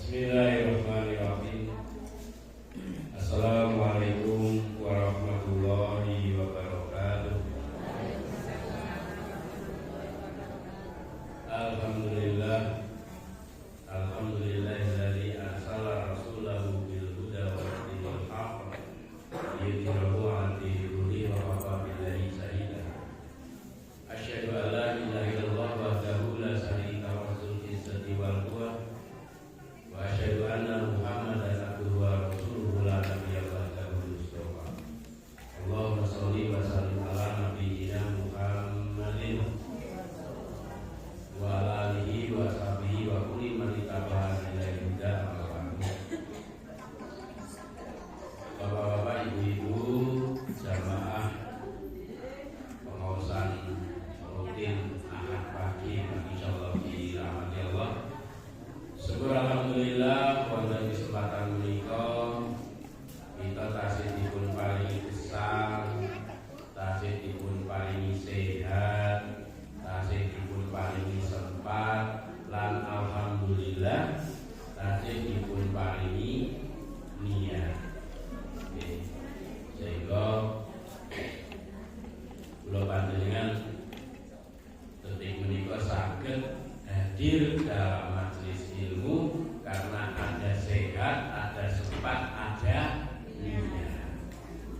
Bismillahirrahmanirrahim. Assalamualaikum warahmatullahi wabarakatuh. Alhamdulillah. Alhamdulillahilladzi arsala rasulahu bil huda wa dinil haqq liyudhhirahu 'ala dini kullihi wa kafa billahi shahida. Asyhadu an la ilaha illallah wahdahu la syarika lahu dzul izzati wal quwwah wa asyhadu anna Muhammadan abduhu wa rasuluhu la nabiyya ba'dahu mustafa. Allahumma shalli wa sallim ala nabiyyina Muhammadin wa ala alihi wa sahbihi wa kulli man ittaba'a ila huda amma ba'du. Bapak-bapak, ibu-ibu, jamaah pengawasan rutin Ahad pagi insyaallah dirahmati Allah. Syukur alhamdulillah wonten kesempatan menika kita tasih dipun paringi gesang, tasih dipun paringi sehat, tasih dipun paringi sempat, lan alhamdulillah tasih dipun paringi niat. Sehingga kula panjenengan detik menika saged hadir dalam majelis ilmu karena ada sehat, ada sempat, ada niat.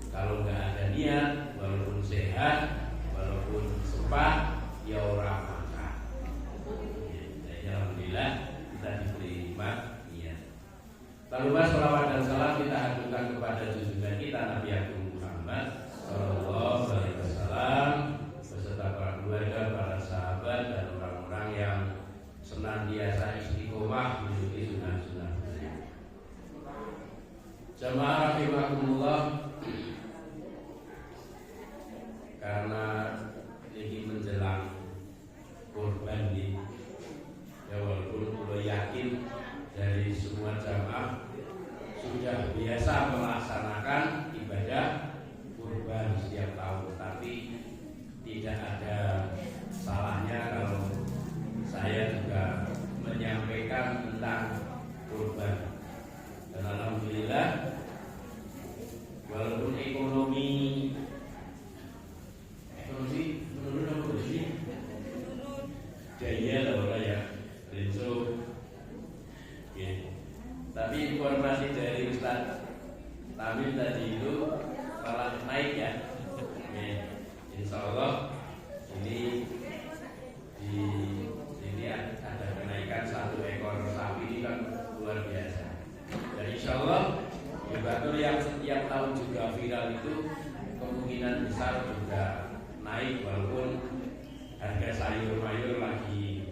Kalau nggak ada niat, walaupun sehat, walaupun sempat, ya ora makan. Jadi alhamdulillah kita diberi nikmat niat. Lalu sholawat dan salam kita aturkan kepada junjungan kita Nabi Agung Muhammad Sallallahu Alaihi Wasallam beserta para keluarga, para sahabat dan orang-orang yang senantiasa istiqomah mengikuti sunnah-sunnah beliau. Jamaah rahimakumullah, karena ini menjelang kurban nih, ya walaupun saya yakin dari semua jamaah sudah biasa melaksanakan ibadah kurban setiap tahun, tapi tidak ada salahnya kalau saya juga menyampaikan tentang kurban. Dan alhamdulillah walaupun ekonomi menurun apa sih? Jaya lah ya, Renzo. Tapi informasi dari Ustaz Tamim tadi itu malah naik ya. Insya Allah ini di sini ada kenaikan 1 ekor sapi, ini kan luar biasa. Dan insya Allah betul yang setiap tahun juga viral itu kemungkinan besar juga naik, walaupun harga sayur mayur lagi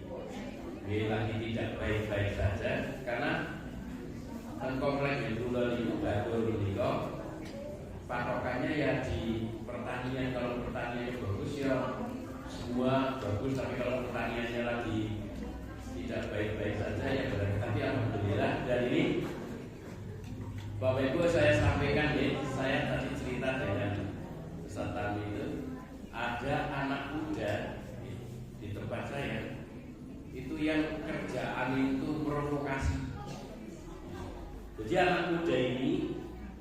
tidak baik-baik saja, karena kompleks itu batul itu patokannya ya di pertanian. Kalau pertaniannya bagus ya semua bagus, tapi kalau pertaniannya lagi tidak baik-baik saja ya berarti. Tapi alhamdulillah, dan ini Bapak Ibu saya sampaikan ya, saya tadi cerita dengan Ustaz Tami itu ada anak muda di tempat saya itu yang kerjaan itu provokasi. Jadi anak muda ini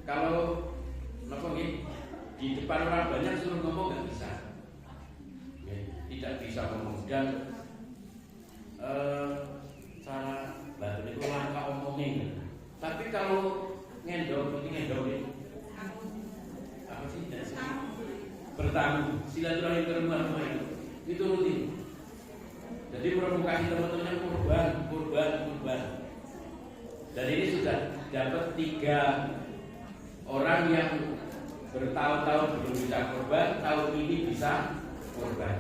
kalau di depan orang banyak suruh ngomong nggak bisa, tidak bisa ngomong, dan cara batin itu langka omongin. Tapi kalau ngendong ya, apa sih? Bertamu, silaturahim ke rumah itu rutin. Jadi provokasi teman-teman kurban. Dan ini sudah dapat 3 orang yang bertahun-tahun belum bisa kurban, tahun ini bisa kurban.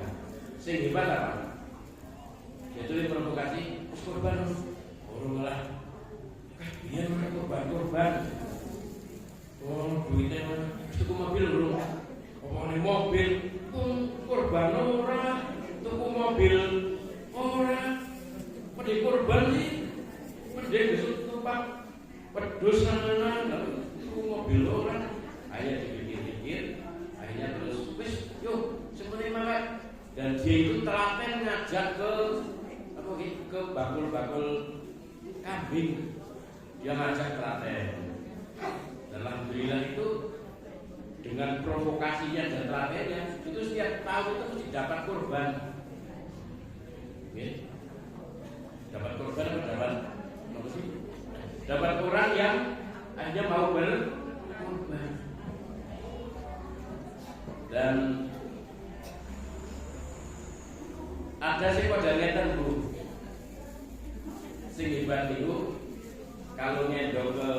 Sing hebat apa? Yaitu provokasi kurban orang malah biar kurban. Oh, duitnya tuku mobil belum? Omongin mobil, kurban orang, tuku mobil orang, pedih kurban sih, pedih besok tumpah pedus sana, tuku mobil orang. Akhirnya dipikir-pikir, akhirnya terus wis, yuk seperti mana? Dan dia itu telaten ngajak ke bakul-bakul kambing. dia ngajak telaten. Alhamdulillah itu dengan provokasinya dan telatennya itu setiap tahun itu mesti dapat kurban. Dapat kurban atau dapat orang yang hanya mau berkurban. Dan ada sih pada ngeten Bu, sing hebat itu kalau nyendok ke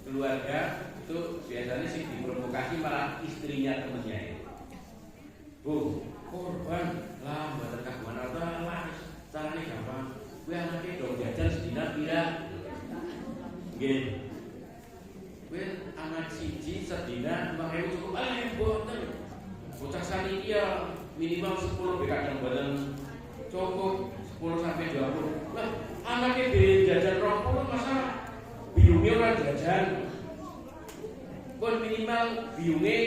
keluarga itu biasanya sih diprovokasi malah istrinya temennya itu. Bu, korban lah mboten kagungan Allah, carane gampang. Kuwi anake dong jajan sedina pira? Nggih. Kuwi anak siji sedina 5.000 cukup mboten. Bocah saniki ya minimal 10 BK mboten cukup 10 sampai 20. Lah anake dhewe jajan 20 masa biunge ora jajan. Pun minimal biunge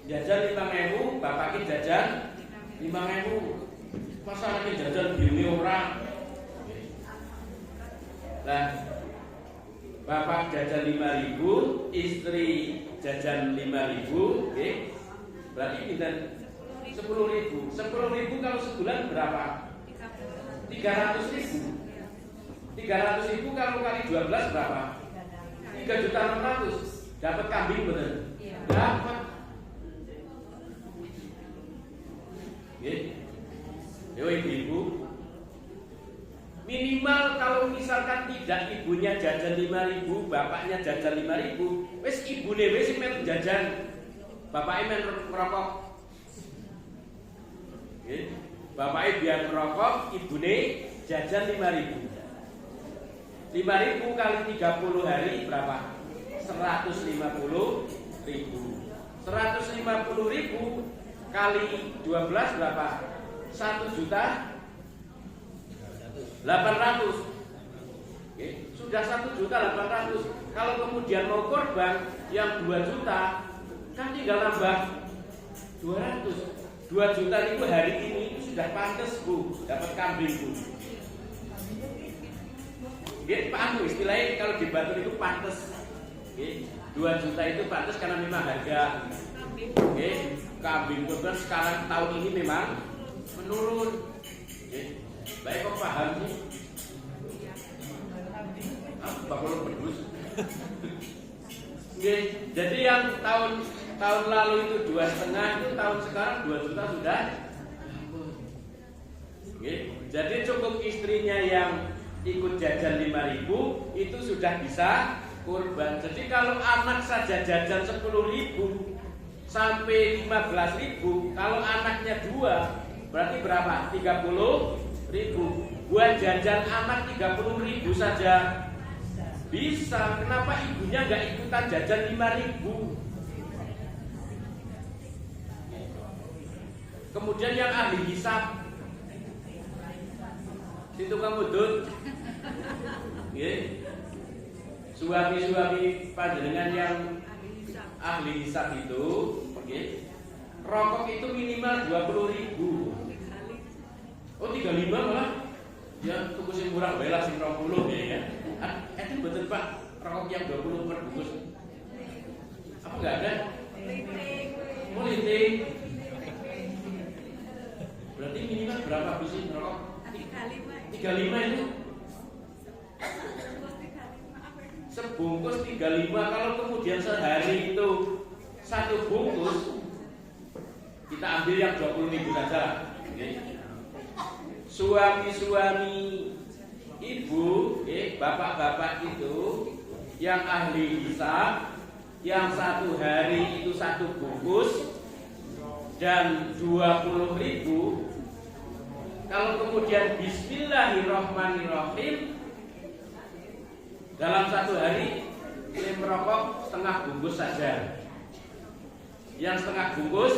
jajan 5.000, bapake jajan 5.000. Masa anake jajan biunge ora. Lah bapak jajan 5.000, istri jajan 5.000, nggih. Berarti pinten? 10.000. 10.000 kalau sebulan berapa? 300.000. 300.000 kalau kali 12 berapa? 3.600.000. Dapat kambing betul? Dapat. Nggih. Yo ibu, minimal kalau misalkan tidak ibunya jajan 5.000, bapaknya jajan 5.000, wis ibune wis men jajan. Bapaknya men merokok. Nggih. Bapaknya biar merokok, ibune jajan 5.000. 5.000 kali 30 hari berapa? 150.000. 150.000 kali 12 berapa? 1.800.000. Oke, sudah 1.800.000. Kalau kemudian mau korban yang 2 juta, kan tinggal nambah 200. 2 juta itu hari ini itu sudah pantas Bu, dapat kambing Bu. Oke, Pak Anu istilahnya kalau di Batu itu pantas. Oke, 2 juta itu pantas karena memang harga. Oke, kambing korban sekarang tahun ini memang menurun. Oke, baik kok paham sih. Bapak pedus. Oke, jadi yang tahun lalu itu 2,5, itu tahun sekarang 2 juta sudah. Oke, jadi cukup istrinya yang ikut jajan 5.000 itu sudah bisa kurban. Jadi kalau anak saja jajan 10.000 sampai 15.000, kalau anaknya 2 berarti berapa? 30.000. Buat jajan anak 30.000 saja bisa. Kenapa ibunya nggak ikutan jajan 5.000? Kemudian yang ahli hisab, situ kamu dud, suami-suami panjenengan yang ahli hisab itu, rokok itu minimal 20.000. Oh 35 malah, ya tuku sing murah bela sing 20 ya. Itu betul Pak, rokok yang 20 per bungkus. Apa nggak ada? Politik. Berarti minimal berapa biji rokok? 35 itu. Sebungkus 35. Kalau kemudian sehari itu 1 bungkus, kita ambil yang 20.000 saja. Suami-suami ibu, bapak-bapak itu yang ahli hisab, yang 1 hari itu 1 bungkus dan 20.000. Kalau kemudian bismillahirrahmanirrahim, dalam 1 hari ini merokok setengah bungkus saja. Yang setengah bungkus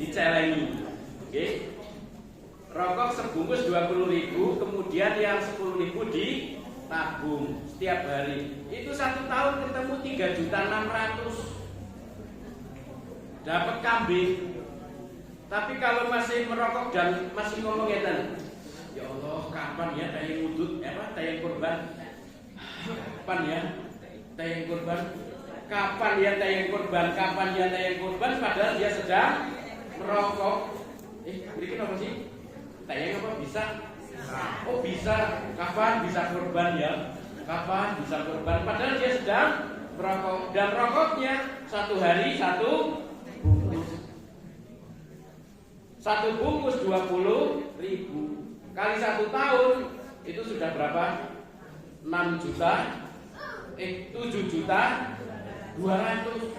dicelengi. Rokok sebungkus 20.000, kemudian yang 10.000 ditabung setiap hari. Itu 1 tahun ketemu 3.600.000. Dapat kambing. Tapi kalau masih merokok dan masih ngomong ya Allah, kapan ya tayang wudud, tayang kurban? Kapan ya? tayang kurban. Kapan dia tayang kurban? Kapan dia tayang kurban? Padahal dia sedang merokok. Berikan apa sih? Tayang apa? Bisa? Oh bisa. Kapan bisa kurban ya? Kapan bisa kurban? Padahal dia sedang merokok. Dan rokoknya 1 hari 1 bungkus. 1 bungkus 20.000 kali 1 tahun itu sudah berapa? 6 juta 7 juta 200.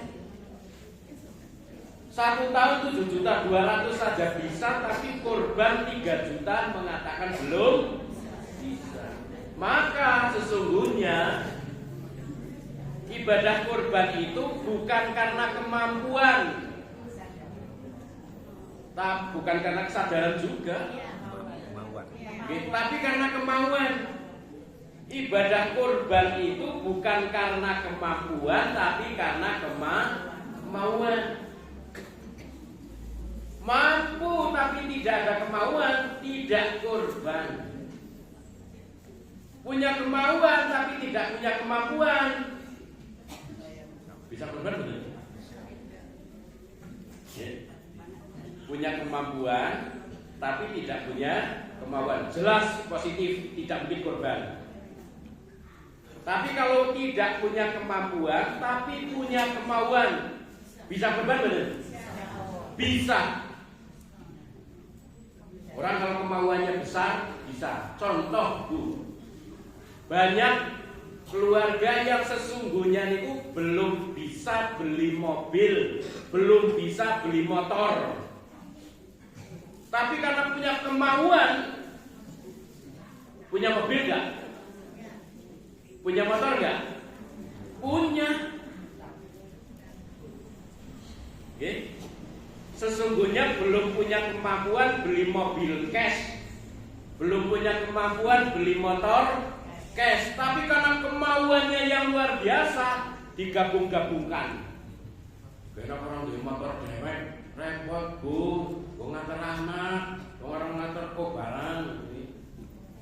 1 tahun 7 juta 200 saja bisa, tapi korban 3 juta mengatakan belum bisa. Maka sesungguhnya ibadah korban itu bukan karena kemampuan, bukan karena kesadaran juga, tapi karena kemauan. Ibadah korban itu bukan karena kemampuan, tapi karena kemauan. Mampu tapi tidak ada kemauan, tidak korban. Punya kemauan tapi tidak punya kemampuan, bisa korban betul? Ya. Punya kemampuan tapi tidak punya kemauan, jelas positif, tidak mungkin korban. Tapi kalau tidak punya kemampuan tapi punya kemauan, bisa korban betul? Bisa. Orang kalau kemauannya besar bisa. Contoh Bu, banyak keluarga yang sesungguhnya itu belum bisa beli mobil, belum bisa beli motor, tapi karena punya kemauan, punya mobil nggak? Punya motor nggak? Punya. Oke. Sesungguhnya belum punya kemampuan beli mobil cash, belum punya kemampuan beli motor cash, tapi karena kemauannya yang luar biasa digabung-gabungkan. Karena orang beli motor dewek repot Bu, gue nganter anak, orang nganter kok barang.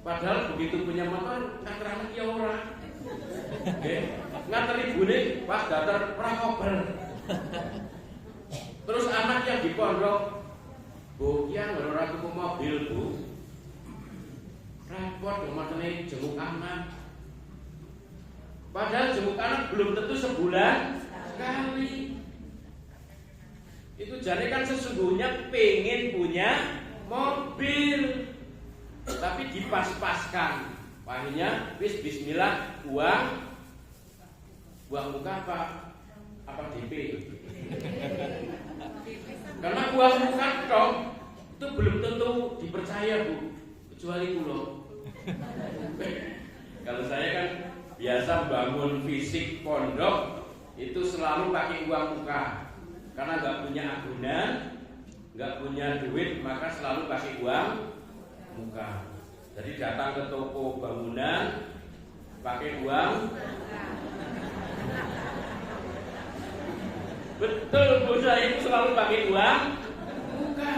Padahal begitu punya motor nganter anak ya orang. Nganter ibu nih pas datar prakober. Terus anak yang di pondok, Bu, ya ngelora tuku mobil Bu, repot dong matanya jenguk anak. Padahal jenguk anak belum tentu sebulan sekali. Itu jadi kan sesungguhnya pengen punya mobil, tapi dipas-paskan. Akhirnya bismillah uang muka apa DP? Karena uang muka dong itu belum tentu dipercaya Bu, kecuali pulau. Kalau saya kan biasa bangun fisik pondok itu selalu pakai uang muka, karena nggak punya agunan, nggak punya duit, maka selalu pakai uang muka. Jadi datang ke toko bangunan pakai uang. Betul Bu, saya itu selalu pakai uang muka.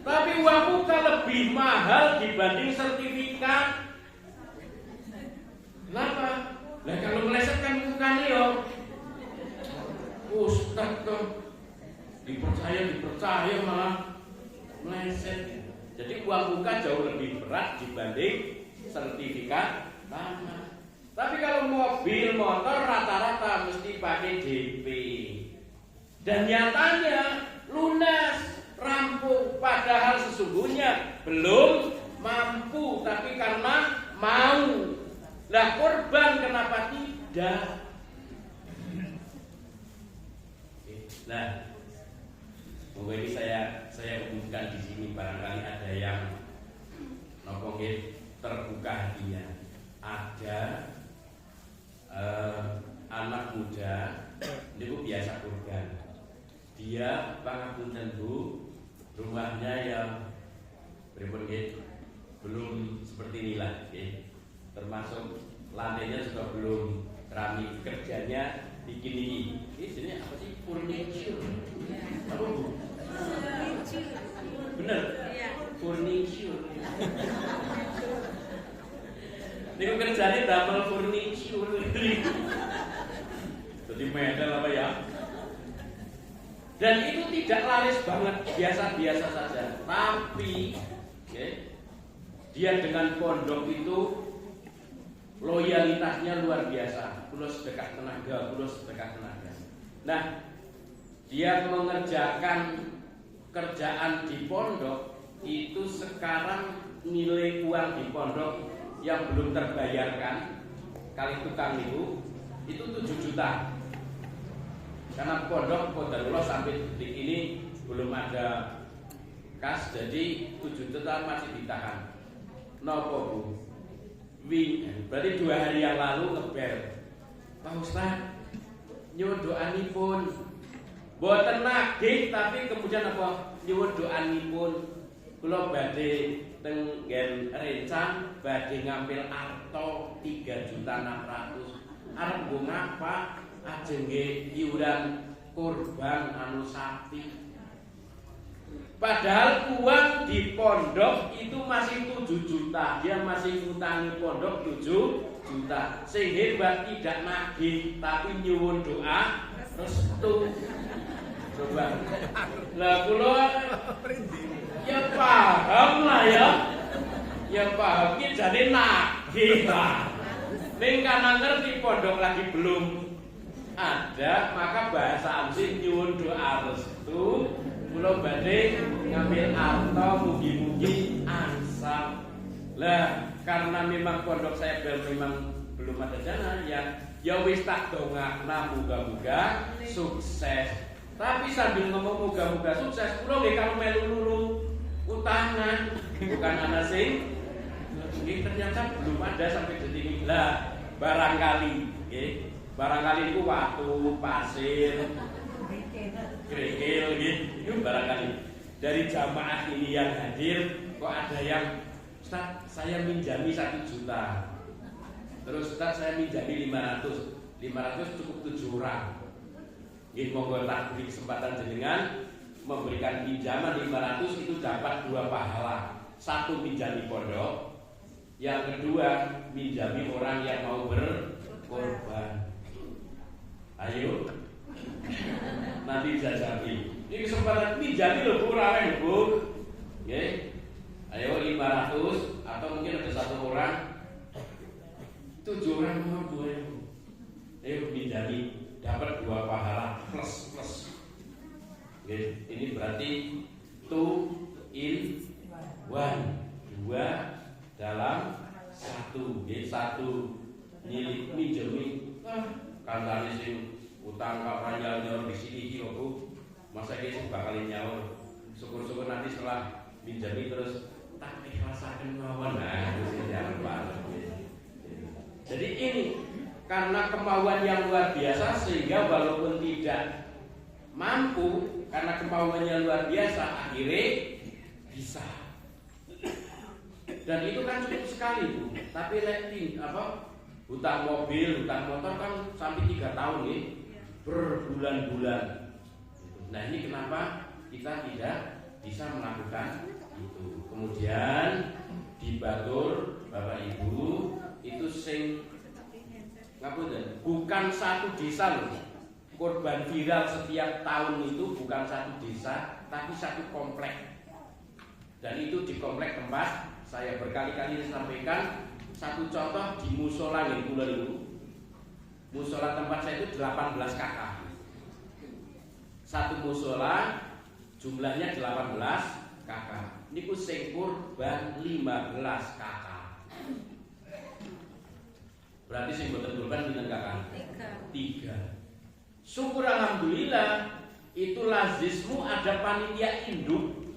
Tapi uang muka lebih mahal dibanding sertifikat. Kenapa? Nah kalau melesetkan mukanya yo, Ustaz tuh dipercaya malah meleset. Jadi uang muka jauh lebih berat dibanding sertifikat tanah. Tapi kalau mobil, motor rata-rata mesti pakai DP. Dan nyatanya lunas, rampung, padahal sesungguhnya belum mampu, tapi karena mau. Lah korban kenapa tidak? Nah, mungkin ini saya umumkan di sini, barangkali ada yang terbuka hatinya. Ada anak muda, ini Bu biasa kurban. Dia pangapunten Bu, rumahnya yang belum seperti inilah, termasuk lantainya juga belum keramik, kerjanya bikin ini sini apa sih, furniture, apa Bu? Bener? Furniture. Ini kerjanya damel furniture. Jadi medal apa ya? Dan itu tidak laris banget, biasa-biasa saja. Tapi dia dengan pondok itu loyalitasnya luar biasa. Kulo sedekah tenaga. Nah, dia mengerjakan kerjaan di pondok itu sekarang nilai uang di pondok yang belum terbayarkan kali tukang itu 7 juta. Karena pondok Qadarullah sampai detik ini belum ada kas, jadi 7 juta masih ditahan. Nopo Bu? Berarti 2 hari yang lalu ngeber. Pak Ustaz, nyuwun doanipun. Boten nagih tapi kemudian apa? Nyuwun doanipun. Kula badhe teng nggen rencang badhe ngambil arto 3.600.000. Arep nggo ngapa? Ajeng nggih iuran kurban anu sapi. Padahal uang di pondok itu masih 7 juta. Dia masih ngutangi pondok 7 juta. Sehingga hebat tidak nagih tapi nyuwun doa restu. Coba. Lah kula ya paham lah ya. Ya paham ki jane nagih lah. Ning kan ngerti pondok lagi belum ada, maka bahasa amsi nyuwun doa restu. Kula badhe ngambil arto mugi-mugi ansam. Lah karena memang pondok saya memang belum ada dana ya wis tak dongakna muga-muga sukses. Tapi sambil ngomong muga-muga sukses, kula nggih kalau melu lulu utangan bukan ana sing nggih ternyata belum ada sampai detik ini. Lah barangkali nggih, barangkali itu watu, pasir, kerikil gitu, barangkali dari jamaah ini yang hadir kok ada yang Ustaz saya minjami 1 juta, terus Ustaz saya minjami 500 cukup 7 orang. Nggih monggo tak beri kesempatan jenengan memberikan pinjaman 500 itu dapat 2 pahala. 1 minjami pondok, yang kedua minjami orang yang mau berkorban. Ayo. Nanti jajapi. Ini kesempatan pinjami lho Bu, ramen Bu. Nggih. Ayo 500 atau mungkin ada 1 orang. 7 orang mau Bu. Ayo pinjami dapat 2 pahala plus. Nggih, ini berarti 2 in 1. 2 dalam 1. Nggih, 1 milik minjemi. Kandhane sing utang Pak Ranyal nyor di sini iki kok Bu. Masa iki bakal nyaur. Syukur-syukur nanti setelah minjami terus tak ikhlasaken mawon. Nah, wis jangan banget. Jadi ini karena kemauan yang luar biasa sehingga walaupun tidak mampu karena kemauannya luar biasa akhirnya bisa. Dan itu kan cukup sekali Bu. Tapi hutang mobil, hutang motor kan sampai 3 tahun nih, berbulan-bulan. Nah ini kenapa kita tidak bisa melakukan itu. Kemudian di Batur, Bapak Ibu, itu bukan 1 desa loh. Korban viral setiap tahun itu bukan 1 desa, tapi 1 komplek. Dan itu di komplek tempat saya berkali-kali sampaikan. 1 contoh di musola yang kula niku. Musola tempat saya itu 18 kakak. 1 musola jumlahnya 18 kakak. Niku sing kurban 15 kakak. Berarti sing boten kurban pinten kakak? 3. Syukur alhamdulillah itu lazismu ada panitia induk.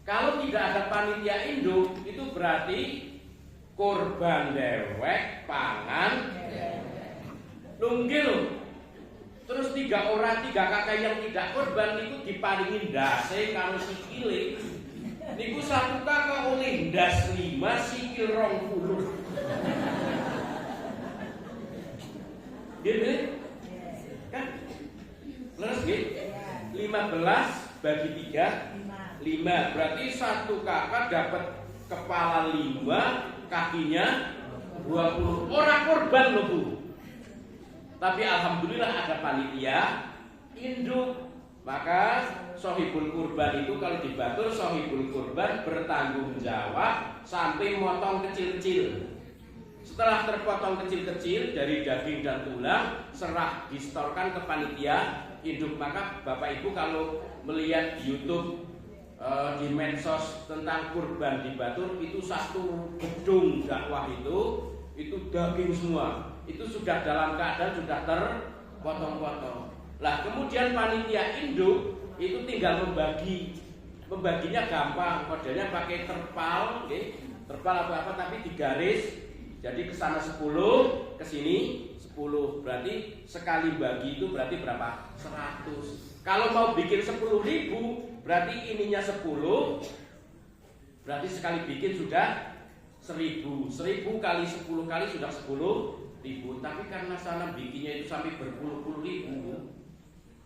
Kalau tidak ada panitia induk itu berarti korban dewek pangan lunggil. Terus 3 kakak yang tidak korban itu diparingin ndase karo sikile. Niku 1 kakak oleh ndas 5 sikil 20. Gitu kan? Terus gitu 15 bagi 3 5. Berarti 1 kakak dapat kepala 5, kakinya 20. Orang korban loh Bu. Tapi alhamdulillah ada panitia induk. Maka sohibul kurban itu kalau dibatur sohibul kurban bertanggung jawab sampai motong kecil-kecil. Setelah terpotong kecil-kecil dari daging dan tulang, serah distorkan ke panitia induk. Maka Bapak Ibu kalau melihat di YouTube, di medsos tentang kurban di Batur, itu satu gedung dakwah itu daging semua. Itu sudah dalam keadaan sudah terpotong-potong. Lah kemudian panitia induk itu tinggal membaginya gampang, modelnya pakai terpal, okay? Terpal apa tapi digaris, jadi ke sana 10, ke sini 10, berarti sekali bagi itu berarti berapa? 100. Kalau mau bikin 10.000, berarti ininya 10, berarti sekali bikin sudah 1.000. 1.000 kali 10 kali sudah 10.000. Tapi karena sana bikinnya itu sampai berpuluh-puluh ribu,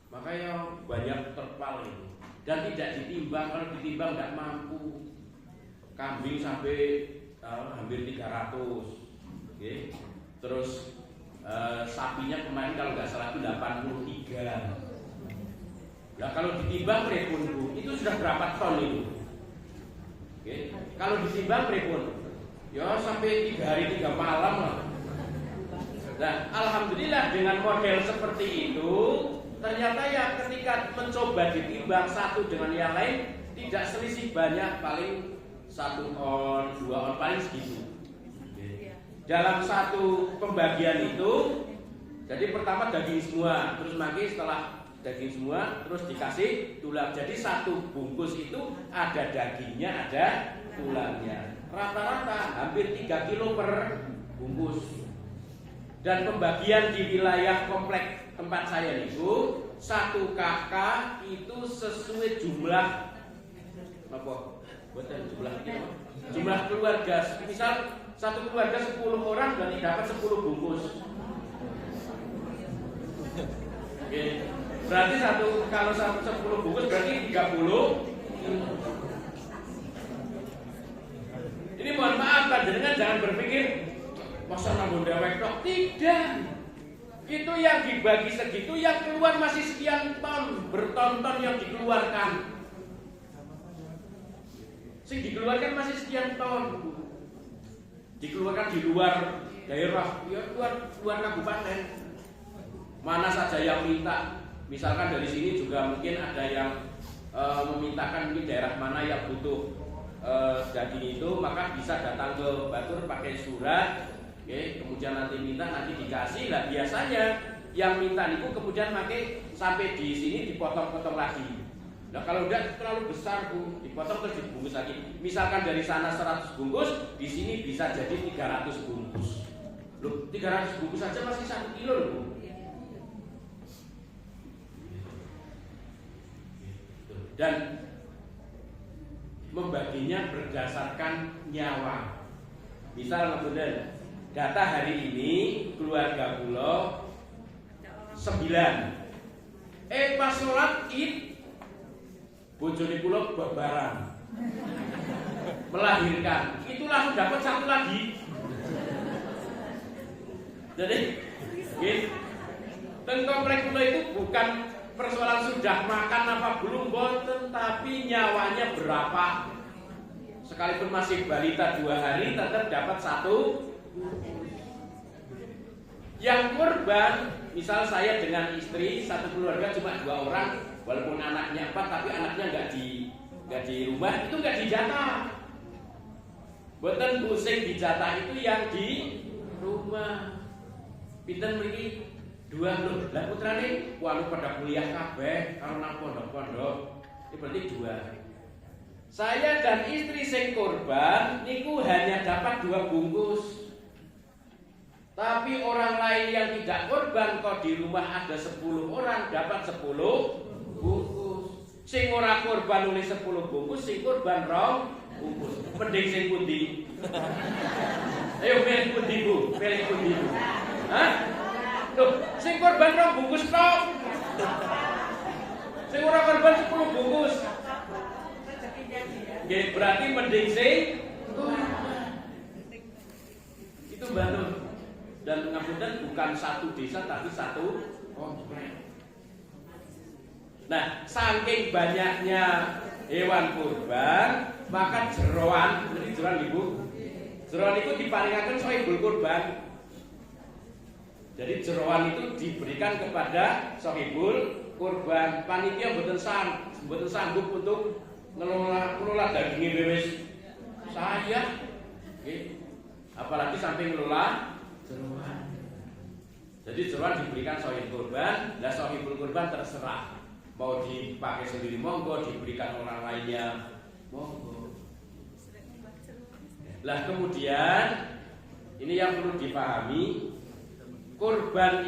makanya banyak terpal itu. Dan tidak ditimbang, kalau ditimbang tidak mampu. Kambing sampai hampir 300. Okay. Terus sapinya kemarin kalau nggak salah itu 83. Nah kalau ditimbang pripun Bu, itu sudah berapa ton itu? Okay. Kalau ditimbang pripun? Ya sampai 3 hari 3 malam lah. Nah alhamdulillah dengan model seperti itu, ternyata ya ketika mencoba ditimbang satu dengan yang lain tidak selisih banyak, paling 1 on, 2 on, paling segitu. Dalam satu pembagian itu, jadi pertama daging semua, terus lagi setelah daging semua, terus dikasih tulang. Jadi satu bungkus itu ada dagingnya, ada tulangnya. Rata-rata hampir 3 kilo per bungkus. Dan pembagian di wilayah komplek tempat saya itu, 1 kakak itu sesuai jumlah apa? Buatan jumlah keluarga. Misal satu keluarga 10 orang berarti dapat 10 bungkus. Oke. Berarti kalau 10 bungkus berarti 30. Ini mohon maaf panjenengan jangan berpikir masa nambah dewek tok. Tidak. Itu yang dibagi segitu, yang keluar masih sekian ton, berton-ton yang dikeluarkan. Sing dikeluarkan masih sekian ton. Dikeluarkan di luar daerah, ya luar kabupaten. Mana saja yang minta. Misalkan dari sini juga mungkin ada yang memintakan mungkin daerah mana yang butuh daging itu, maka bisa datang ke Batur pakai surat. Oke, kemudian nanti minta, nanti dikasih. Lah biasanya yang minta itu kemudian pakai sampai di sini dipotong-potong lagi. Nah kalau udah terlalu besar Bu, dipotong terus dibungkus lagi. Misalkan dari sana 100 bungkus, di sini bisa jadi 300 bungkus. Loh, 300 bungkus saja masih 1 kilo loh Bu. Dan membaginya berdasarkan nyawa. Misal kemudian data hari ini keluarga Pulau 9. Pas sholat Id bojone Pulau babaran melahirkan, itu langsung dapat 1 lagi. Jadi dan komplek Pulau itu bukan persoalan sudah makan apa belum boten, tapi nyawanya berapa. Sekalipun masih balita 2 hari tetap dapat 1. Yang kurban, misal saya dengan istri satu keluarga cuma 2 orang, walaupun anaknya 4 tapi anaknya nggak di rumah, itu nggak dijatah. Boten pusing dijatah itu yang di rumah. Pinten mriki 2 lho. Lah putrane walu pada kuliah kabeh karo nang pondok-pondok. Ini berarti 2. Saya dan istri sing kurban niku hanya dapat 2 bungkus. Tapi orang lain yang tidak kurban kok di rumah ada 10 orang dapat 10 bungkus. Sing ora kurban oleh 10 bungkus, sing kurban 2 bungkus. Mending sing pundi? Ayo pilih pundi Bu, pilih pundi Bu. Hah? Loh, sing korban 2 bungkus tok. Sing ora korban 10 bungkus. Nggih, berarti mending sing korban. Itu bantu. dan ngapunten bukan satu desa tapi satu komplek. Nah, saking banyaknya hewan kurban, maka jeroan, jadi jeroan Ibu. Jeroan itu diparingaken sohibul kurban. Jadi jeroan itu diberikan kepada sohibul kurban. Panitia mboten sanggup untuk ngelola dagingnya wis saya. Apalagi sampai ngelola jeroan. Jadi jeroan diberikan sohibul kurban, dan sohibul kurban terserah. Mau dipakai sendiri monggo, diberikan orang lainnya monggo. Lah kemudian ini yang perlu dipahami, kurban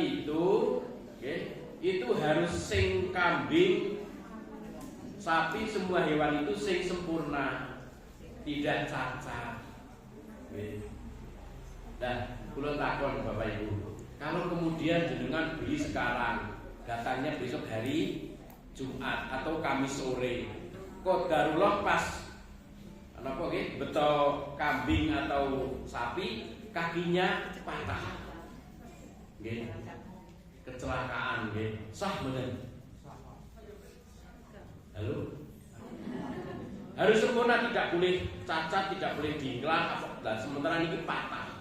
itu harus sing kambing, sapi, semua hewan itu sing sempurna, tidak cacat. Nah, kula takon Bapak Ibu, kalau kemudian jenengan beli sekarang, datangnya besok hari Jumat atau Kamis sore, qadarullah pas napa nggih beto kambing atau sapi kakinya patah. Nggih. Kecelakaan nggih. Sah mboten? Halo? Harus sempurna, tidak boleh cacat, tidak boleh dingklang, dan sementara ini patah.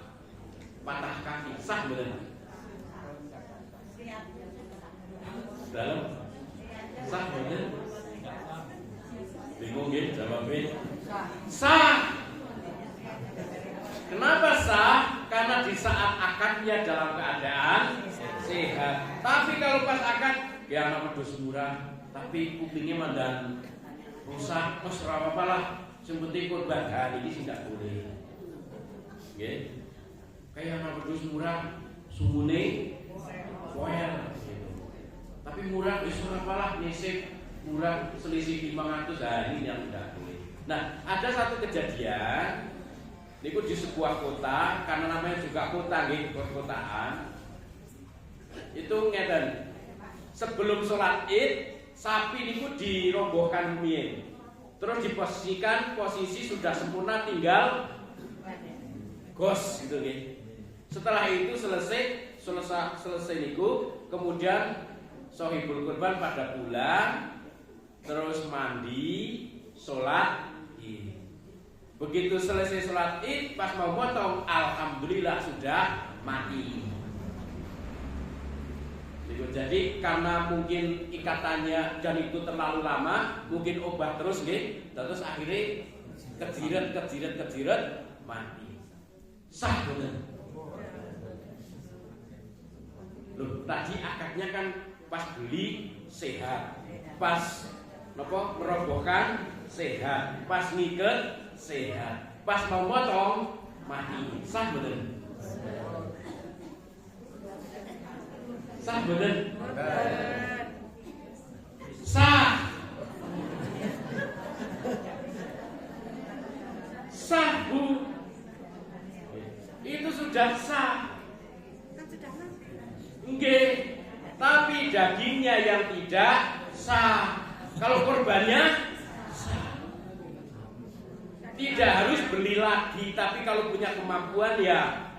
Patah kaki, sah mboten? Dalam sah bener? Bingung ya jawabnya? Sah. Kenapa sah? Karena di saat akadnya dalam keadaan sehat. Tapi kalau pas akad, ya anak wedhus murah, tapi kupingnya mandan rusak, mas apa lah. Yang penting kurban hari ini tidak boleh. Kayak anak wedhus murah, sumune foil. Tapi murah isu apalah nisib murah selisih 500, ini yang tidak boleh. Nah, ada satu kejadian niku di sebuah kota, karena namanya juga kota nggih, perkotaan. Itu ngeten. Sebelum sholat Id, sapi niku dirobohkan rumiyin. Terus diposisikan posisi sudah sempurna, tinggal gos gitu nggih. Setelah itu selesai niku, kemudian sohibul kurban pada pulang, terus mandi, sholat Id. Begitu selesai sholat Id, pas mau potong, alhamdulillah sudah mati. Jadi karena mungkin ikatannya dan itu terlalu lama, mungkin obat terus nggih, terus akhirnya kejiret mati. Sah bener. Loh, tadi akadnya kan pas beli sehat, pas merobohkan sehat, pas ngiket sehat, pas mau potong mati. Sah bener? Sah bener? Sah. Sah Bu. Itu sudah sah. Nggih. Tapi dagingnya yang tidak sah. Kalau korbannya sah. Tidak harus beli lagi, tapi kalau punya kemampuan ya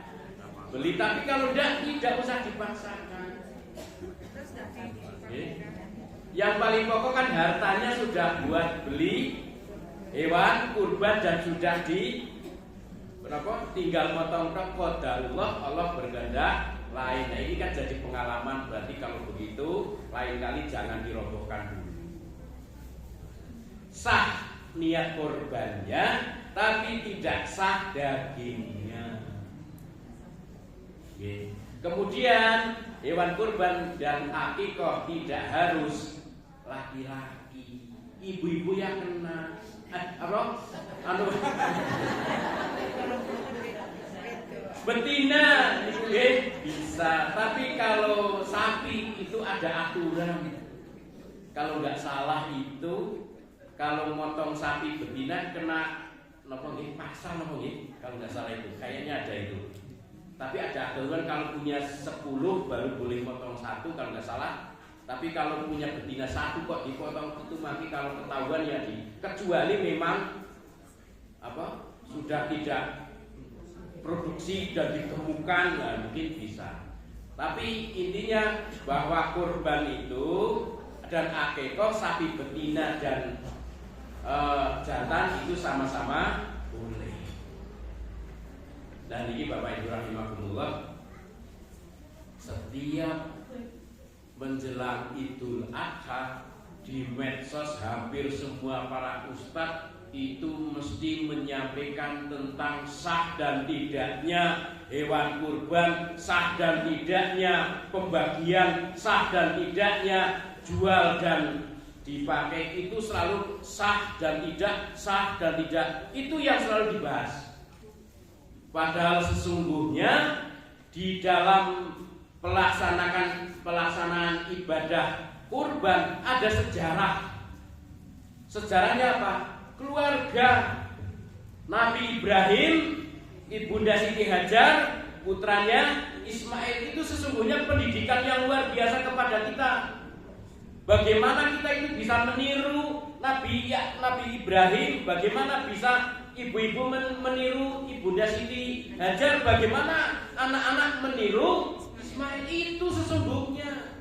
beli. Tapi kalau tidak usah dipaksakan. Yang paling pokok kan hartanya sudah buat beli hewan kurban dan sudah tinggal motong qadarullah, Allah berkehendak lain. Nah, ini kan jadi pengalaman, berarti kalau begitu lain kali jangan dirobohkan dulu. Sah niat kurbannya, tapi tidak sah dagingnya. Kemudian hewan kurban dan akikah tidak harus laki-laki, ibu-ibu yang kena betina bisa, tapi kalau sapi itu ada aturan. Kalau nggak salah itu kalau motong sapi betina kena paksa kalau nggak salah itu, kayaknya ada itu. Tapi ada aturan kalau punya 10 baru boleh motong 1 kalau nggak salah. Tapi kalau punya betina 1 kok dipotong itu mati kalau ketahuan ya kecuali memang sudah tidak diproduksi dan ditemukan, nah, mungkin bisa. Tapi intinya bahwa kurban itu dan akikah sapi betina dan jantan itu sama-sama boleh. Dan ini Bapak Ibu rahimakumullah, setiap menjelang Idul Adha di medsos hampir semua para ustadz itu mesti menyampaikan tentang sah dan tidaknya hewan kurban, sah dan tidaknya pembagian, sah dan tidaknya jual dan dipakai, itu selalu sah dan tidak, sah dan tidak, itu yang selalu dibahas. Padahal sesungguhnya di dalam pelaksanaan ibadah kurban ada sejarah. Sejarahnya apa? Keluarga Nabi Ibrahim, Ibunda Siti Hajar, putranya Ismail itu sesungguhnya pendidikan yang luar biasa kepada kita. Bagaimana kita itu bisa meniru Nabi Ibrahim, bagaimana bisa ibu-ibu meniru Ibunda Siti Hajar, bagaimana anak-anak meniru Ismail, itu sesungguhnya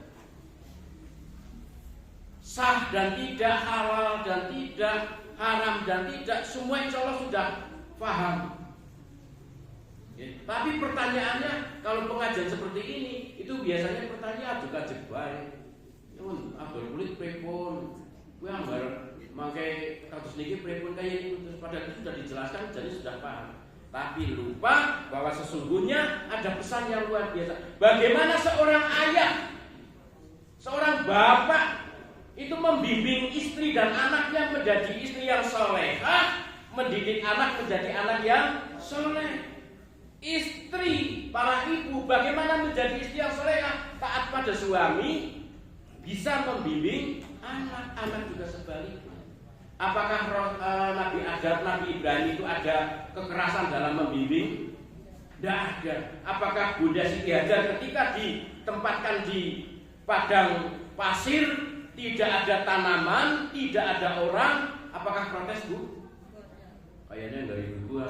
sah dan tidak, halal dan tidak, haram dan tidak, semua insya Allah sudah paham. Ya, tapi pertanyaannya kalau pengajian seperti ini itu biasanya pertanyaan juga jebai. Abang kulit prepon, gue anggar makai kasus niki prepon kayak itu, terus pada itu sudah dijelaskan jadi sudah paham. Tapi lupa bahwa sesungguhnya ada pesan yang luar biasa. Bagaimana seorang ayah, seorang bapak itu membimbing istri dan anaknya menjadi istri yang solehah, mendidik anak menjadi anak yang soleh. Istri, para ibu, bagaimana menjadi istri yang solehah, taat pada suami, bisa membimbing anak-anak juga sebaliknya. Apakah Nabi Adam, Nabi Ibrahim itu ada kekerasan dalam membimbing? Tidak ada. Apakah Bunda Siti Hajar ketika ditempatkan di padang pasir, tidak ada tanaman, tidak ada orang, apakah protes, Bu? Kayaknya dari ibu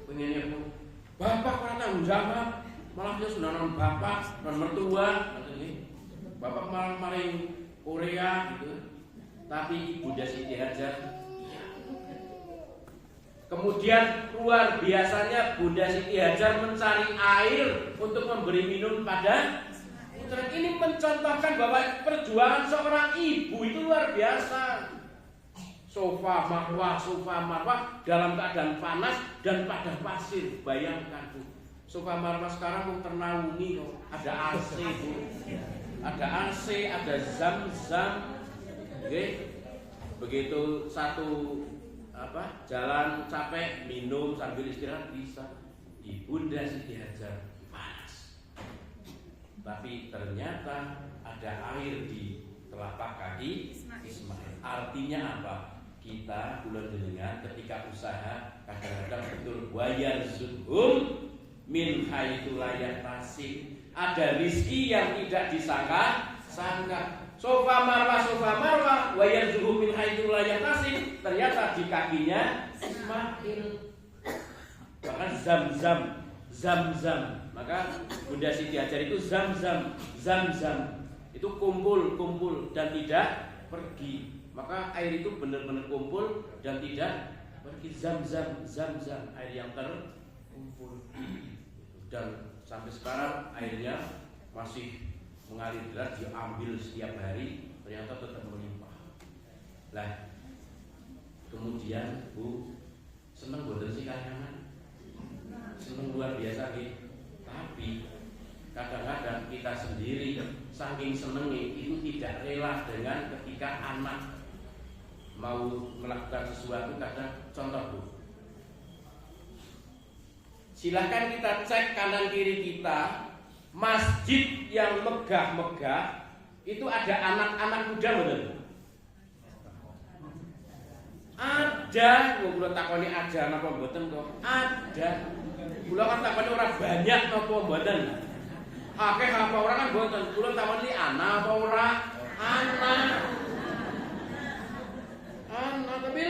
pengennya, Bu, bapak para tanggung jawab, malah dia sudah non bapak, non mertua, bapak malah maling Korea gitu. Tapi Bunda Siti Hajar, kemudian luar biasanya Bunda Siti Hajar mencari air untuk memberi minum pada putra. Ini mencontohkan bahwa perjuangan seorang ibu itu luar biasa. Sofa marwah dalam keadaan panas dan padang pasir. Bayangkan, Bu, sofa marwah sekarang mau ternaungi kok. Ada AC, Bu. Ada AC, ada zam-zam. Oke. Begitu satu jalan capek, minum sambil istirahat bisa. Di Bunda Siti Hajar panas. Tapi ternyata ada air di telapak kaki Ismail. Artinya apa? Kita bulan jenengan ketika usaha kadang-kadang betul wayarzuhum min haitsu la yahtasib. Ada rizki yang tidak disangka-sangka. Sofa marwah wayarzuhum min haitsu la yahtasib. Ternyata di kakinya Ismail. Bahkan zam-zam. Maka Bunda Siti Hajar itu zam-zam itu kumpul dan tidak pergi. Maka air itu benar-benar kumpul dan tidak pergi. Zam-zam, air yang terkumpul. Dan sampai sekarang airnya masih mengalir deras, diambil setiap hari, ternyata tetap melimpah. Lah, kemudian Bu, seneng boten sih kanyangan? Seneng luar biasa gitu. Tapi kadang-kadang kita sendiri saking senengnya itu tidak rela dengan ketika anak mau melakukan sesuatu. Kadang contoh, Bu, silahkan kita cek kanan kiri kita, masjid yang megah-megah itu ada anak-anak muda betul? Ada, kula takoni aja napa mboten kok? Ada. Kula kan takoni ora banyak napa mboten? Akeh apa ora kan mboten. Kula takoni ana apa ora? Ana. Ana tapi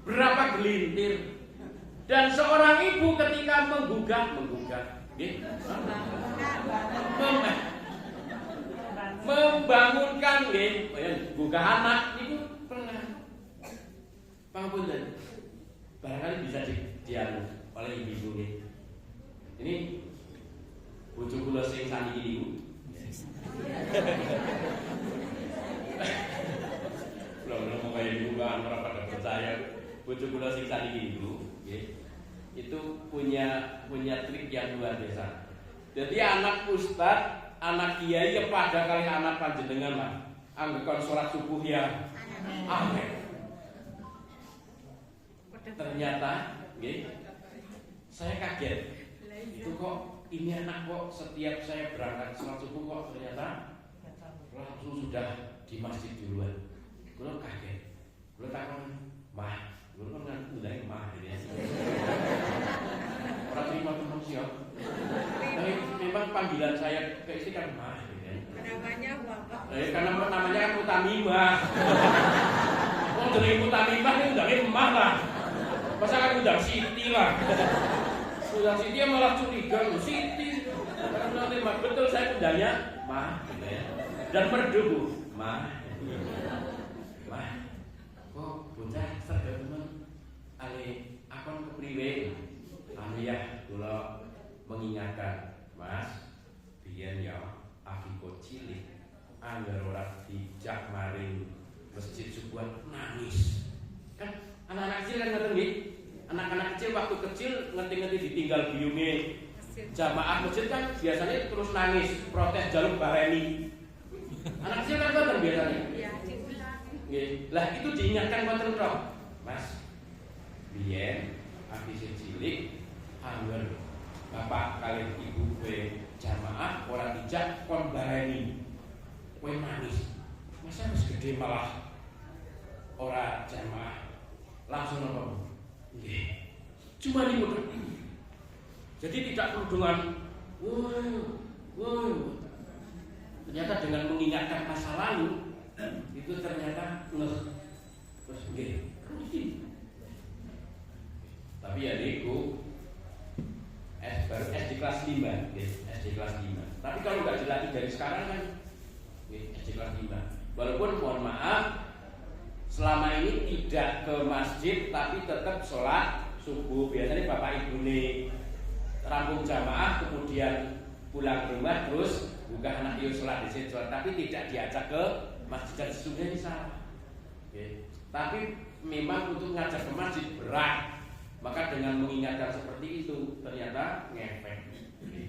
berapa gelintir? Dan seorang ibu ketika menggugat, membangunkan, gugah anak itu pernah. Pangapunten, barangkali bisa dianu oleh ibu ini bojo kula sing saniki niku. Belum mau kayak ibu kan ora pada percaya. Bojo kula sing saniki niku, itu punya trik yang luar biasa. Jadi anak ustad, anak kiai pada kali anak panjenengan lah, anggapkan sholat subuh ya, aneh. Ternyata, saya kaget. Itu kok ini anak kok setiap saya berangkat sholat subuh kok ternyata langsung sudah di masjid duluan. Gue kaget. Gue takon, mah, gue kan udah mah ini. Orang terima teman siap. Tapi memang panggilan saya ke istri kan mah. Namanya bapak. Karena namanya kan Mutamimah. Oh dari Mutamimah ini udah emah lah. Masa kan udah Siti lah. Udah Siti malah curiga loh Siti. Karena nanti betul saya undangnya mah. Dan merdu mah. Kok bocah serga teman ale akon kepriwe anu ya kula mengingatkan Mas biyen ya afiko cilik anggar ora dijak maring masjid subuhan nangis kan anak-anak kecil kan ngoten nggih anak-anak kecil waktu kecil ngerti-ngerti ditinggal biyunge jamaah masjid kan biasanya terus nangis protes jaluk bareni anak kecil kan ngoten biasanya lah itu diingatkan wonten tok Mas biyen afise cilik angger bapak kalian ibu kowe jamaah ora dijak kon bareni kowe nangis masa wis gede malah ora jamaah langsung apa nggih cuma niku jadi tidak perlu dengan ternyata dengan mengingatkan masa lalu itu ternyata terus rutin. Tapi ya niku baru SD kelas 5, SD kelas 5. Tapi kalau nggak dilatih dari sekarang kan SD kelas 5. Walaupun mohon maaf selama ini tidak ke masjid tapi tetap sholat subuh. Biasanya bapak ibu nih rampung jamaah kemudian pulang ke rumah terus buka anak yuk sholat di situ. Tapi tidak diajak ke masjid dan sesungguhnya ini salah. Tapi memang untuk ngajak ke masjid berat. Maka dengan mengingatkan seperti itu ternyata ngefek.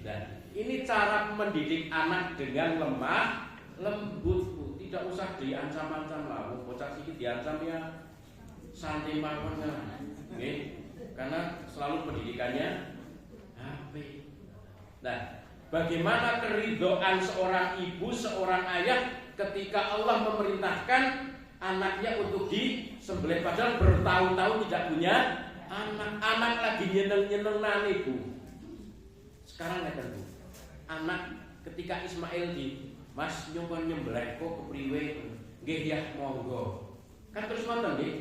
Dan ini cara mendidik anak dengan lemah lembut. Tidak usah diancam-ancam lah. Bocah sedikit diancam ya santai mawon. Karena selalu pendidikannya HP. Nah, bagaimana keridhaan seorang ibu, seorang ayah ketika Allah memerintahkan anaknya untuk disembelih padahal bertahun-tahun tidak punya anak lagi nyeneng-nyenengan ibu. Sekarang ngeten Bu. Anak ketika Ismail di Mas nyoba nyembelih kok kepriwe? Nggih ya monggo. Kan terus ngoten nggih.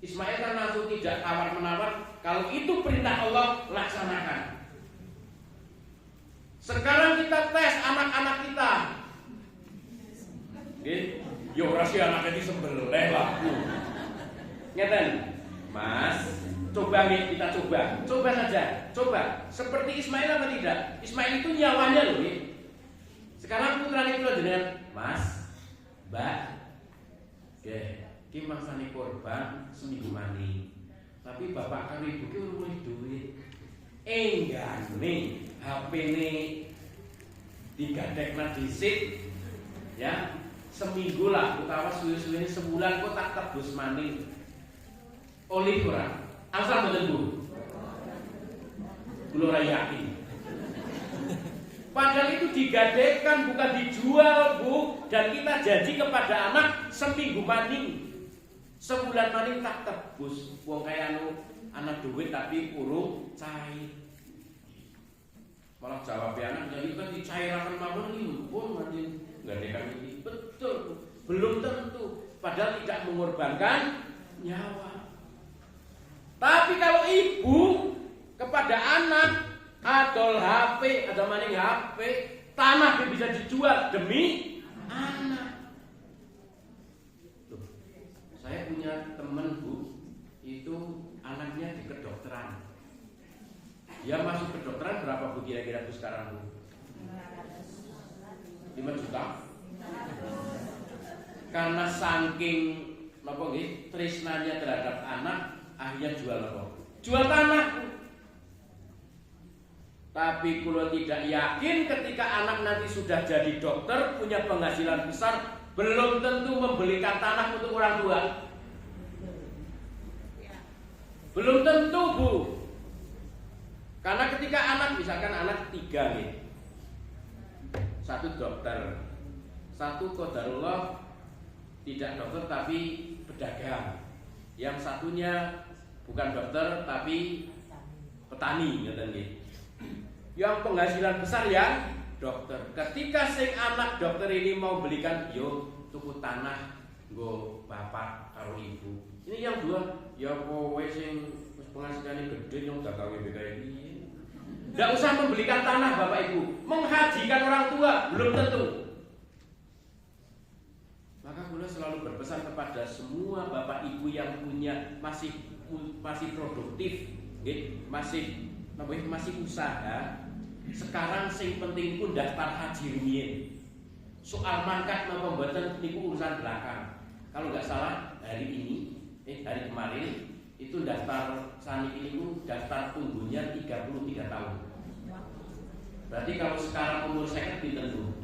Ismail kan langsung tidak tawar-menawar, kalau itu perintah Allah laksanakan. Sekarang kita tes anak-anak kita. Nggih, yo ora sih anaknya disembelih lah. Ngeten. Mas, coba nih kita coba saja, coba seperti Ismail apa tidak? Ismail itu nyawanya loh, nih. Sekarang putra itu jenengan, Mas, Mbak, ki mangsane korban seminggu mani, tapi bapak karo ibu ki urung duit, enggane HP ne digadekna dhisik, ya seminggu lah, utawa suwe-suwene sebulan kok tak tebus maning, oleh kurang. Asal betul Bu, belum yakin. Padahal itu digadaikan bukan dijual Bu. Dan kita janji kepada anak seminggu maning, sebulan maning tak tebus. Wong kaya anak duit tapi urung cair. Malah jawabnya anak jadi kan dicairkan mawon ini pun maning gadaikan ini betul belum tentu. Padahal tidak mengorbankan nyawa. Tapi kalau ibu kepada anak adol HP, ada maning HP, tanah yang bisa dijual demi anak. Loh, saya punya teman Bu, itu anaknya di kedokteran. Dia masuk kedokteran berapa Bu kira-kira Bu sekarang Bu? 5 juta. Karena saking tresnanya terhadap anak, akhirnya jual apa? Jual tanah. Tapi kalau tidak yakin ketika anak nanti sudah jadi dokter, punya penghasilan besar, belum tentu membelikan tanah untuk orang tua. Belum tentu Bu. Karena ketika anak, misalkan anak 3 nih, 1 dokter, 1 qadarullah tidak dokter tapi pedagang, yang satunya bukan dokter tapi petani, gitu. Yang penghasilan besar ya dokter. Ketika sing anak dokter ini mau belikan, yo tuku tanah nggo bapak karo ibu. Ini yang dua, ya kowe sing penghasilannya gede yang udah gawe kayak gini. Nggak usah membelikan tanah bapak ibu, menghajikan orang tua belum tentu. Maka kula selalu berpesan kepada semua bapak ibu yang punya masih produktif, masih usaha. Sekarang sing penting pun daftar haji rumiyin. Soal mangkat napa mboten niku urusan belakang. Kalau nggak salah hari kemarin itu daftar saniki niku daftar tunggunya 33 tahun. Berarti kalau sekarang umur saya pinten Bu?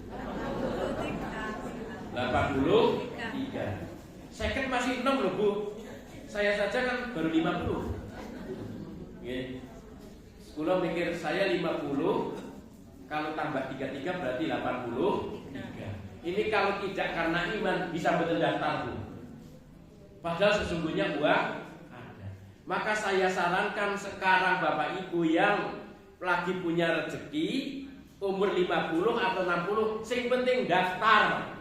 83. Saya masih 6 loh Bu. Saya saja kan baru 50. Nggih. Kula mikir saya 50, kalau tambah 33 berarti 83. Ini kalau tidak karena iman bisa betul daftar Bu. Padahal sesungguhnya uang ada. Maka saya sarankan sekarang Bapak Ibu yang lagi punya rezeki umur 50 atau 60, sing penting daftar.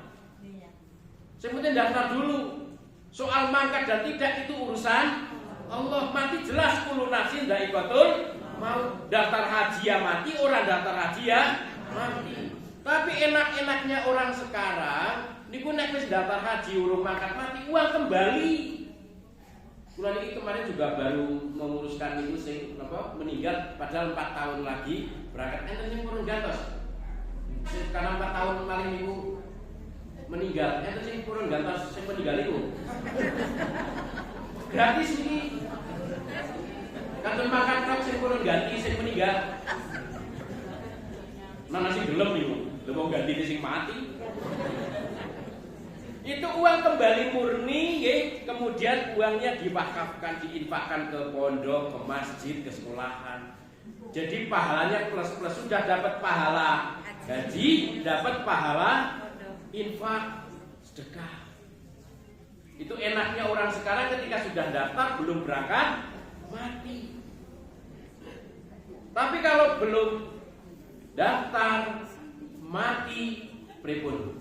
Sing penting daftar dulu. Soal mangkat dan tidak itu urusan Allah. Mati jelas kullu nafsin dha'iqatul mau daftar haji ya mati, orang daftar haji ya mati. Tapi enak-enaknya orang sekarang niku nek wis daftar haji urung mangkat mati, uang kembali. Kula niki kemarin juga baru menguruskan niku sing meninggal padahal 4 tahun lagi berangkat enten sing purun gantos. Karena 4 tahun maling niku meninggal, enten sing purun gantos sing meninggal niku. Gratis ini. Kantor makan truk sing purun ganti sing meninggal. Nah masih gelem niku, lho mau ganti sing mati. Itu uang kembali murni, kemudian uangnya diwakafkan, diinfakkan ke pondok, ke masjid, ke sekolahan. Jadi pahalanya plus sudah dapat pahala gaji, dapat pahala infak, sedekah. Itu enaknya orang sekarang ketika sudah daftar belum berangkat mati. Tapi kalau belum daftar mati pripun?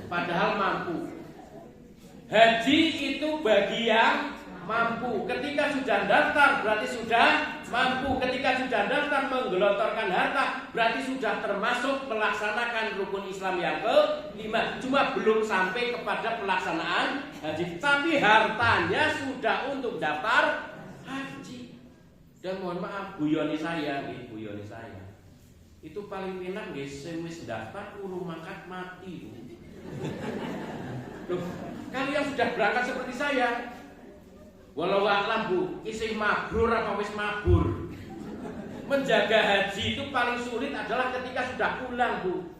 Padahal mampu. Haji itu bagi yang mampu. Ketika sudah daftar berarti sudah mampu. Ketika sudah daftar menggelontorkan harta berarti sudah termasuk melaksanakan rukun Islam yang ke-5. Cuma belum sampai kepada pelaksanaan haji. Tapi hartanya sudah untuk daftar haji. Dan mohon maaf guyoni saya. Itu paling enak nggih sing wis daftar urung mangkat mati. Loh, kalau yang sudah berangkat seperti saya, walau alam Bu, isih mabrur apa wis mabur. Menjaga haji itu paling sulit adalah ketika sudah pulang Bu.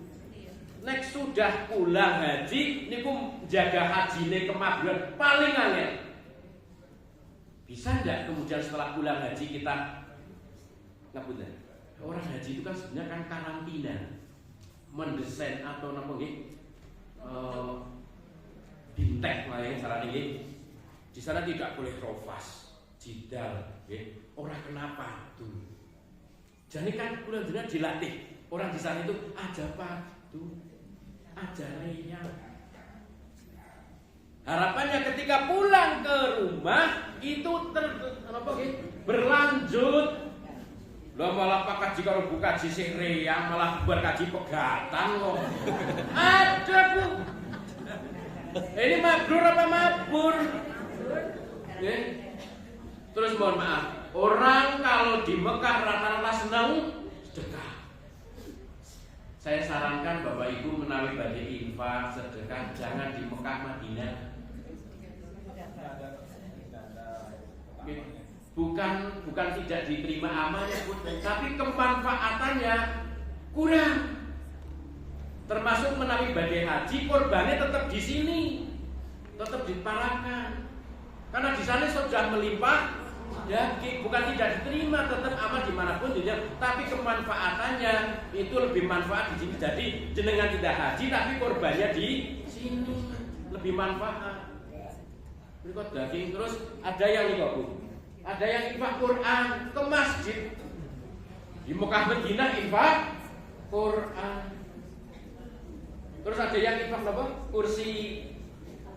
Nek sudah pulang haji, niku jaga hajine kemabruran paling angel. Bisa enggak kemudian setelah pulang haji kita ngapunten? Orang haji itu kan sebenarnya kan karantina, mendesain atau napa nggih? Bintek lah yang salah ini. Di sana tidak boleh rofas, jidal, orang kenapa tuh. Jadi kan bulan jenengan dilatih. Orang di sana itu aja padu, aja renyah. Harapannya ketika pulang ke rumah itu berlanjut. Lah malah Pak Kaji karo Bu Kaji sing reang malah bubar kaji pegatan kok. Ada Bu. Ini mabrur apa mabur? Nggih. Terus mohon maaf, orang kalau di Mekah rata-rata senang sedekah. Saya sarankan Bapak Ibu menawi badhe infak sedekah jangan di Mekah Madinah. Bukan tidak diterima amalnya, tapi kemanfaatannya kurang. Termasuk menawi badai haji, korbannya tetap di sini, tetap diparahkan. Karena di sana sudah melimpah daging, bukan tidak diterima, tetap amal dimanapun dia. Tapi kemanfaatannya itu lebih manfaat di sini. Jadi jenengan tidak haji, tapi korbannya di sini lebih manfaat. Berikut daging terus ada yang ini kok Bu. Ada yang infak Quran ke masjid. Di Mekah Madinah infak Quran. Terus ada yang infak apa? Kursi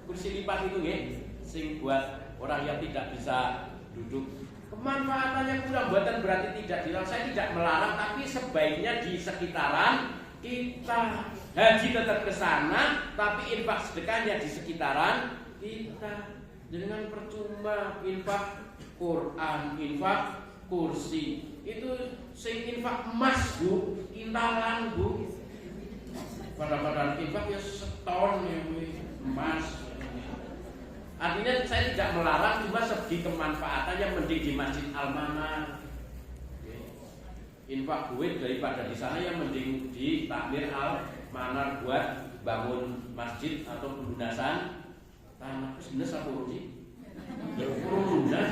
lipat itu nggih, sing buat orang yang tidak bisa duduk. Kemanfaatannya kurang, buatan berarti tidak dilarang. Saya tidak melarang, tapi sebaiknya di sekitaran kita. Haji tetap ke sana, tapi infak sedekahnya di sekitaran kita. Dengan percuma infak Quran, infak kursi itu sing infak emas Bu, intalan Bu. Padahal infak ya seton ya emas. Artinya saya tidak melarang, cuma segi kemanfaatannya mending di Masjid Al-Manah. Infak duit daripada di sana yang mending di Takmir Al-Manar buat bangun masjid atau pelunasan tanah. Sebenarnya apa sih? Lunas.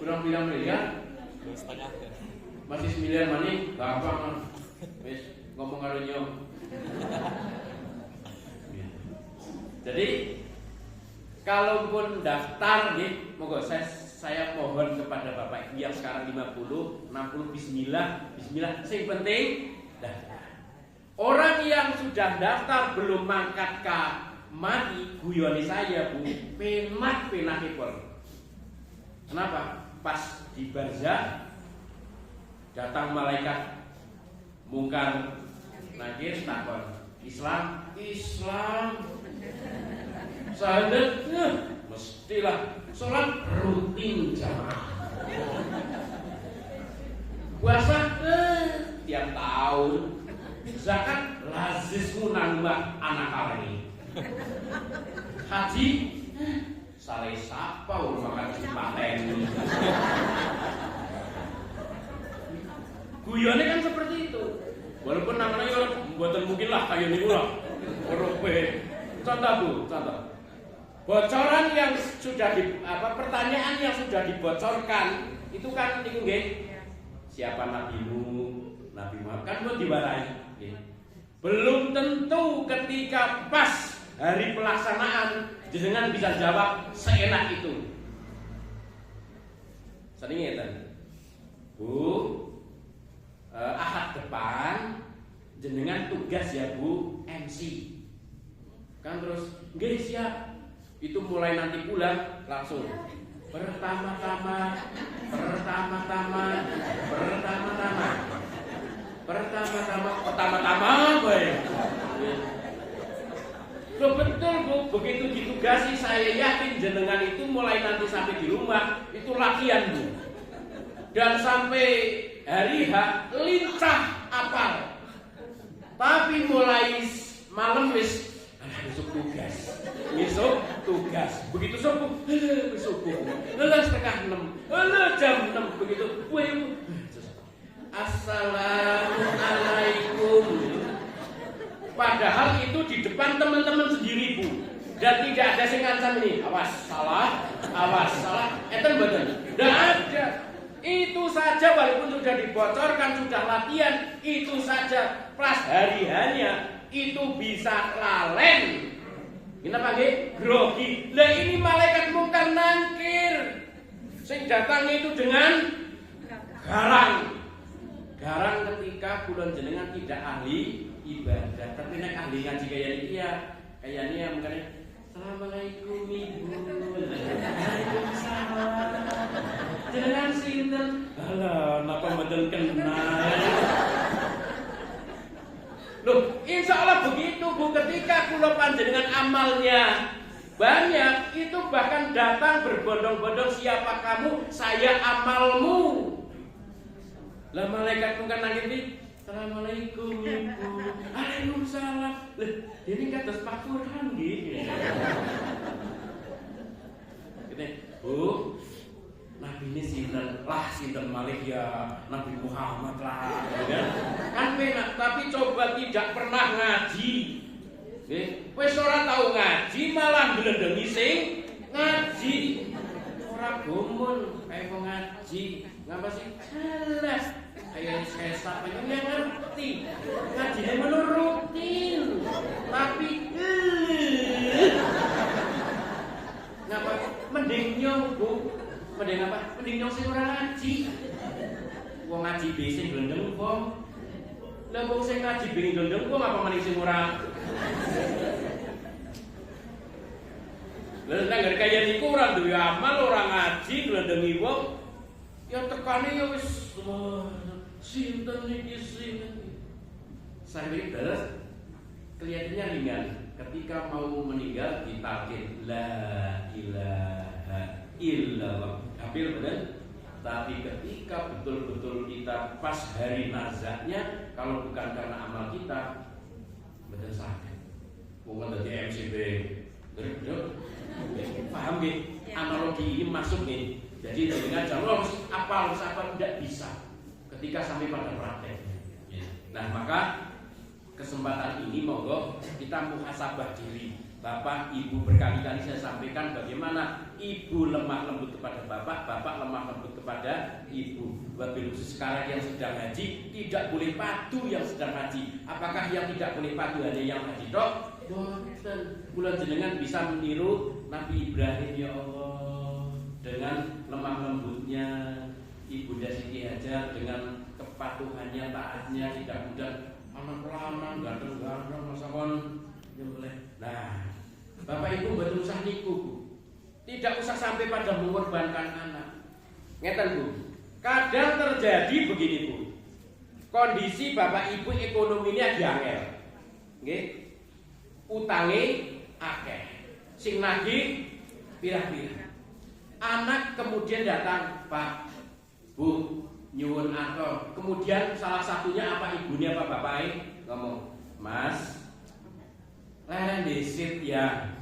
Kurang miliar masih 9 maning gampang wis ngomong karo nyong. Jadi kalaupun daftar nih, monggo saya mohon kepada Bapak Ibu yang sekarang 50, 60 bismillah sing penting daftar. Orang yang sudah daftar belum mangkat ke mati guyoni saya Bu, penakipun. Kenapa? Pas di barzah datang malaikat mungkar nakir takon Islam sahadat mestilah sholat rutin jamaah, puasa tiap tahun, zakat lazismu nambah anak kali, haji saleh sapa makan paten. Guyone kan seperti itu. Walaupun namanya buatan mungkin lah kayak ini lah. Contoh Bu, contoh. Bocoran yang sudah pertanyaan yang sudah dibocorkan itu kan niku nggih. Siapa nabimu? Nabi Muhammad kan mau diwarai. Belum tentu ketika pas hari pelaksanaan jenengan bisa jawab seenak itu. Sering ngeten. Bu, Ahad depan jenengan tugas ya Bu MC. Kan terus nggih siap. Itu mulai nanti pulang langsung pertama-tama boy. Loh betul Bu, begitu ditugasi saya yakin jenengan itu mulai nanti sampai di rumah itu latihan Bu. Dan sampai hari H lincah apal. Tapi mulai malam wis besok tugas. Begitu subuh, setengah 6, jam 6 begitu. Assalamualaikum. Padahal itu di depan teman-teman sendiri Bu. Dan tidak ada sing ngancam ini. Awas salah. Eten betul. Tidak ada. Itu saja walaupun sudah dibocorkan, sudah latihan, itu saja pas hari-harinya itu bisa lalen. Kenapa nggih? Grogi. Lah ini malaikat mungkar nangkir. Sing datangnya itu dengan garang. Garang ketika bulan jenengan tidak ahli ibadah, tapi nek ahli ngaji kaya iki ya, kayane ya mungkin Assalamualaikum Ibu. Waalaikumsalam. Jenengan sinten? Alah, napa mboten kenal. Loh, insya Allah begitu Bu, ketika kula panjenengan amalnya banyak, itu bahkan datang berbondong-bondong, siapa kamu, saya amalmu. Lah malaikat bukan nangis nih, Assalamualaikum Ibu. Waalaikumsalam. Lah, ini kados Pak Furhan nggih. Gitu, Bu, Nabi ini sinten? Lah sinten Malik ya Nabi Muhammad lah, ya. Kan penak, tapi coba tidak pernah ngaji. Wis ora tau ngaji malah nglendengi sing ngaji. Ora gomun kayak wong ngaji. Ngapa sih? Jelas. Kayak saya sapa yang ngerti. Ngajine menurutin. Tapi ngapa mending nyong, Bu? Mending apa? Mending nyong sing ora ngaji. Wong ngaji be sing glendeng wong. Lah wong sing ngaji be glendeng wong apa maning sing ora. Lah nek kaya niku ora duwe amal, ora ngaji, glendengi wong, ya tekane ya wis sinten iki sinten. Sampai terus kelihatannya ringan. Ketika mau meninggal ditakdir la ilaha illallah. Hampir benar. Tapi ketika betul-betul kita pas hari nazaknya, kalau bukan karena amal kita, betul sakit. Wong dadi MCB. Paham nggih? Analogi ini masuk nih. Jadi dengan jalur harus apal tidak bisa ketika sampai pada prakteknya. Nah, maka kesempatan ini monggo kita muhasabah diri. Bapak, Ibu berkali-kali saya sampaikan bagaimana Ibu lemah lembut kepada Bapak, Bapak lemah lembut kepada Ibu. Wabil khusus sekarang yang sedang haji tidak boleh patuh yang sedang haji. Apakah yang tidak boleh patuh hanya yang haji tok? Boten. Kula jenengan bisa meniru Nabi Ibrahim, ya Allah, dengan lemah lembutnya, Ibunda Siti Hajar dengan kepatuhannya, taatnya, tidak mudah anak-anak ganteng-ganteng masakon nyembelih. Nah, Bapak Ibu betul usah niku, Bu. Tidak usah sampai pada mengorbankan anak. Ngeten, Bu. Kadang terjadi begini, Bu. Kondisi Bapak Ibu ekonominya diangel. Nggih. Utange akeh. Sing nagih pirah-pirah. Anak kemudian datang, Pak, Bu, nyuwun atur. Kemudian salah satunya apa ibunya apa bapaknya ngomong, Mas, leren desit ya.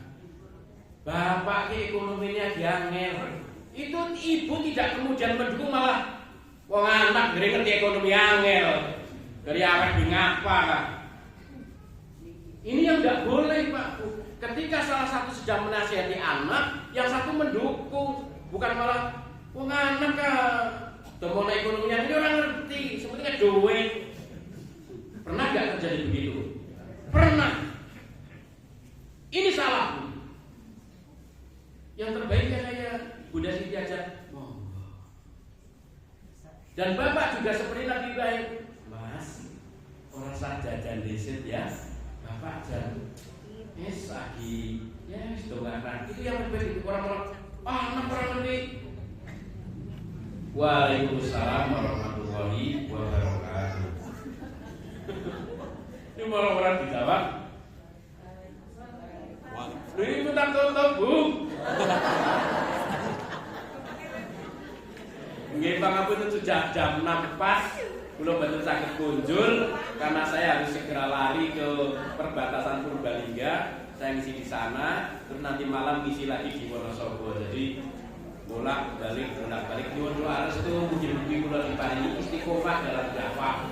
Bapak ke ekonominya diangel. Itu ibu tidak kemudian mendukung, malah wong anak gede ngerti ekonomi angel. Dari awak di ngapa? Ini yang tidak boleh, Pak. Ketika salah satu sedang menasihati anak, yang satu mendukung, bukan malah wong anak demone ekonominya ini orang ngerti, sepertinya duit. Pernah nggak terjadi begitu? Pernah. Ini salah. Yang terbaik ya saya Bunda Siti Hajar. Dan Bapak juga seperti Nabi Ibrahim. Mas, orang sah jajan desit ya. Bapak jan lagi ya sedongakan. Itu yang terbaik. Orang-orang anak orang ngerti. Waalaikumsalam warahmatullahi wabarakatuh. Ini orang-orang dijawab. Ini minta tolong, Bu. Nggih, pangapunten sudah jam 6 pas. Kula mboten saged kunjul karena saya harus segera lari ke perbatasan Purbalingga. Saya ngisi di sana, terus nanti malam ngisi lagi di Wonosobo. Jadi bolak-balik nyuwun doa restu mugi-mugi kula diparingi istiqomah dalam dakwah.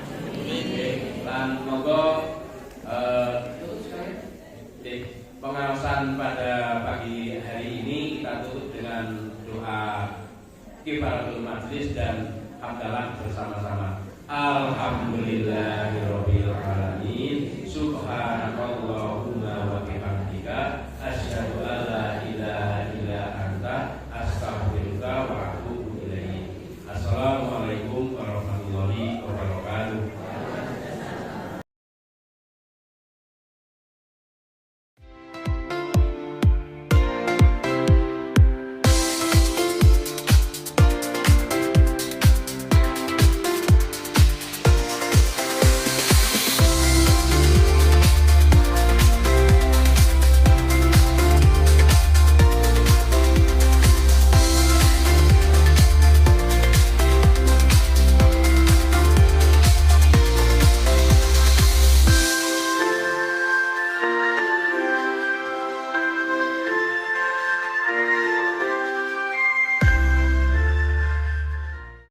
Lan monggo pengawasan pada pagi hari ini kita tutup dengan doa kifaratul majlis dan hamdalah bersama-sama. Alhamdulillahirabbil